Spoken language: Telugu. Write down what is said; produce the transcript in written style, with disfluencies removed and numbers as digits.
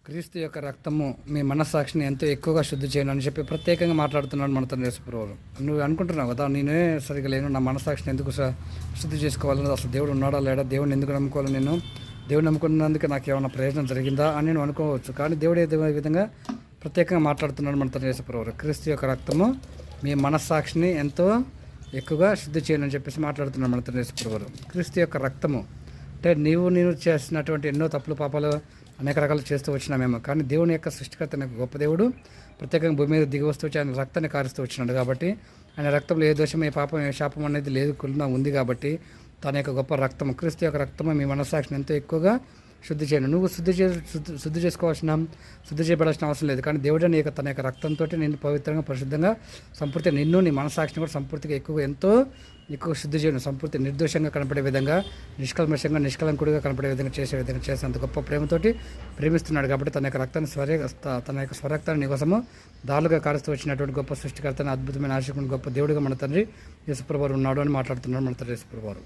క్రీస్తు యొక్క రక్తము మీ మనస్సాక్షిని ఎంతో ఎక్కువగా శుద్ధి చేయను అని చెప్పి ప్రత్యేకంగా మాట్లాడుతున్నాడు మన తండ్రి యేసుప్రభువు. నువ్వు అనుకుంటున్నావు కదా, నేనే సరిగా లేను, నా మనస్సాక్షిని ఎందుకు శుద్ధి చేసుకోవాలని, అసలు దేవుడు ఉన్నాడా లేడా, దేవుడిని ఎందుకు నమ్ముకోవాలి, నేను దేవుడు నమ్ముకున్నందుకు నాకు ఏమైనా ప్రయోజనం జరిగిందా అని నేను అనుకోవచ్చు. కానీ దేవుడు ఏ విధంగా ప్రత్యేకంగా మాట్లాడుతున్నాడు మన తండ్రి యేసుప్రభువు. క్రీస్తు యొక్క రక్తము మీ మనస్సాక్షిని ఎంతో ఎక్కువగా శుద్ధి చేయను అని చెప్పేసి మాట్లాడుతున్నాడు మన తండ్రి యేసుప్రభువు. క్రీస్తు యొక్క రక్తము అంటే నేను చేసినటువంటి ఎన్నో తప్పులు పాపాలు అనేక రకాలు చేస్తూ వచ్చినామేమో, కానీ దేవుని యొక్క సృష్టికర్త గొప్ప దేవుడు ప్రత్యేకంగా భూమి మీద దిగి వస్తూ వచ్చి ఆయన రక్తాన్ని కారుస్తూ వచ్చినాడు. కాబట్టి ఆయన రక్తంలో ఏ దోషం, ఏ పాపం, ఏ శాపం అనేది లేదు, కుళ్ళ ఉంది. కాబట్టి తన యొక్క గొప్ప రక్తము, క్రీస్తు యొక్క రక్తము మీ మనస్సాక్షిని ఎంతో ఎక్కువగా శుద్ధి చేయను. నువ్వు శుద్ధి చేయబడాల్సిన అవసరం లేదు. కానీ దేవుడే నీ యొక్క తన యొక్క రక్తంతో నిన్ను పవిత్రంగా, పరిశుద్ధంగా, సంపూర్తిగా నిన్ను, నీ మనస్సాక్షిని కూడా సంపూర్తిగా ఎంతో ఎక్కువ శుద్ధి చేయను. సంపూర్తి నిర్దోషంగా కనపడే విధంగా, నిష్కల్మషంగా, నిష్కలంకుడిగా కనపడే విధంగా చేసేంత గొప్ప ప్రేమతోటి ప్రేమిస్తున్నాడు. కాబట్టి తన యొక్క రక్తాన్ని తన యొక్క స్వరక్తాన్ని నీ కోసము దారులుగా కారుస్తూ వచ్చినటువంటి గొప్ప సృష్టికర్తని, అద్భుతమైన ఆశకుని, గొప్ప దేవుడిగా మన తండ్రి యేసుప్రభువు ఉన్నాడు అని మాట్లాడుతున్నాడు మన తండ్రి యేసుప్రభువు.